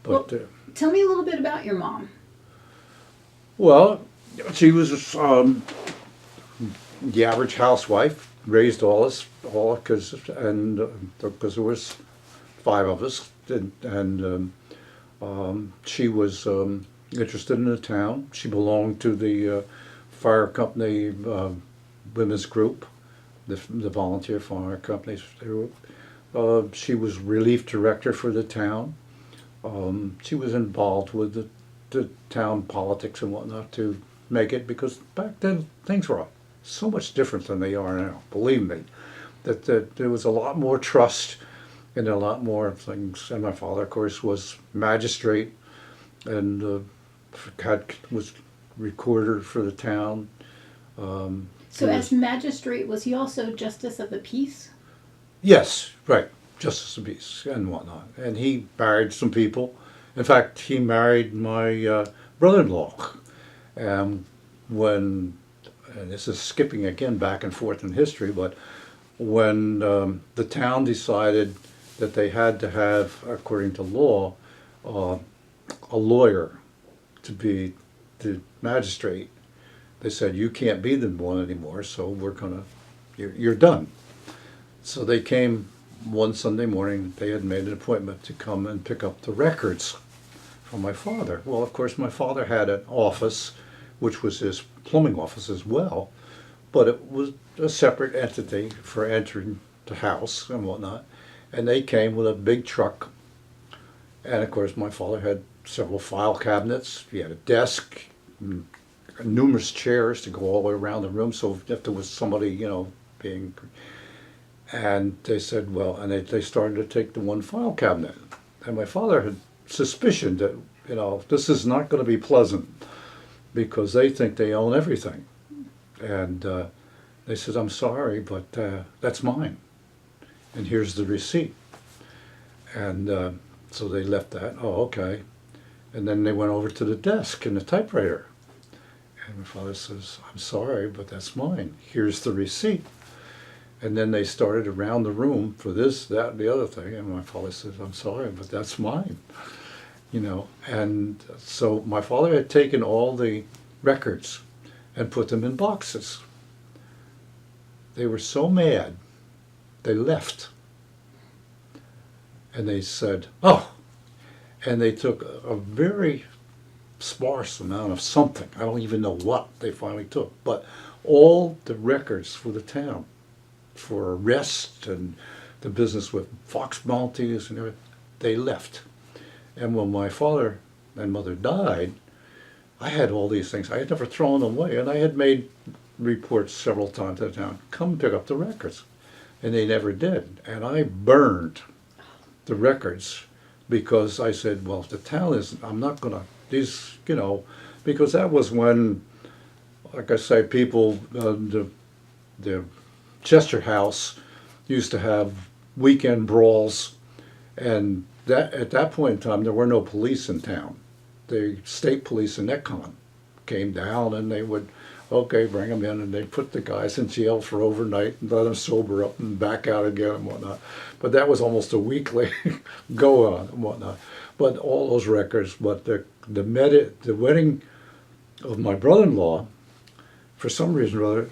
But Well, tell me a little bit about your mom. well, she was the average housewife, raised all because because there was five of us, and she was interested in the town. She belonged to the fire company women's group, the volunteer fire companies. She was relief director for the town. She was involved with the town politics and whatnot to make it, because back then things were so much different than they are now. Believe me, that there was a lot more trust and a lot more things. And my father, of course, was magistrate and was recorder for the town. So, as magistrate, was he also justice of the peace? Yes, right, justice of peace and whatnot. And he married some people. In fact, he married my brother-in-law. Um, when, and this is skipping again back and forth in history, but when the town decided that they had to have, according to law, uh, a lawyer to be the magistrate, they said, you can't be the one anymore, so you're done. So they came one Sunday morning, they had made an appointment to come and pick up the records from my father. Well, of course, my father had an office, which was his plumbing office as well, but it was a separate entity for entering the house and whatnot. And they came with a big truck. And of course, my father had several file cabinets. He had a desk, numerous chairs to go all the way around the room. So if there was somebody, being, and they said, well, and they started to take the one file cabinet. And my father had suspicion that, this is not going to be pleasant because they think they own everything. And they said, I'm sorry, but that's mine. And here's the receipt. And so they left that. Oh, okay. And then they went over to the desk and the typewriter. And my father says, I'm sorry, but that's mine. Here's the receipt. And then they started around the room for this, that, and the other thing. And my father says, I'm sorry, but that's mine. And so my father had taken all the records and put them in boxes. They were so mad, they left. And they said, oh, and they took a very sparse amount of something. I don't even know what they finally took, but all the records for the town, for arrest and the business with fox bounties and everything, they left. And when my father and mother died, I had all these things. I had never thrown them away, and I had made reports several times to the town, come pick up the records. And they never did. And I burned the records because I said, well, if the town is, I'm not going to, because that was when, like I say, people, the Chester House used to have weekend brawls, and that at that point in time, there were no police in town. The state police in Econ came down, and they would, okay, bring them in, and they put the guys in jail for overnight and let them sober up and back out again and whatnot. But that was almost a weekly go on and whatnot. But all those records, but the wedding of my brother-in-law, for some reason or other,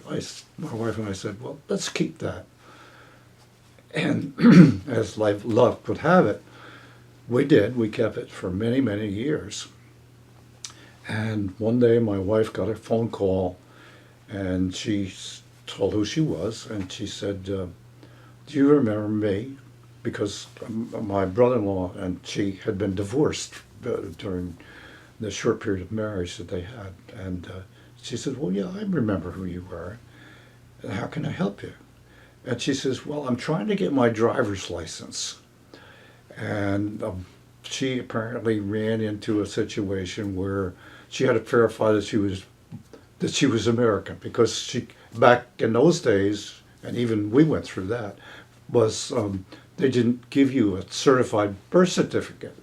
my wife and I said, well, let's keep that. And as luck would have it, we did. We kept it for many, many years. And one day my wife got a phone call, and she told who she was, and she said, do you remember me? Because my brother-in-law and she had been divorced during the short period of marriage that they had. And she said, well, yeah, I remember who you were. And how can I help you? And she says, well, I'm trying to get my driver's license. And she apparently ran into a situation where she had to verify that she was American, because she, back in those days, and even we went through that, was they didn't give you a certified birth certificate.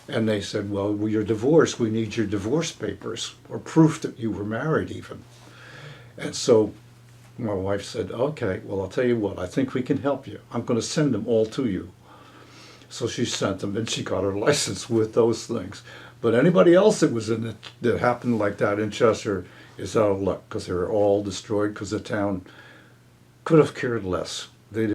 And they said, well, you're divorced, we need your divorce papers, or proof that you were married even. And so my wife said, okay, well, I'll tell you what, I think we can help you. I'm going to send them all to you. So she sent them, and she got her license with those things. But anybody else that was in it that happened like that in Chester is out of luck because they were all destroyed because the town could have cared less. They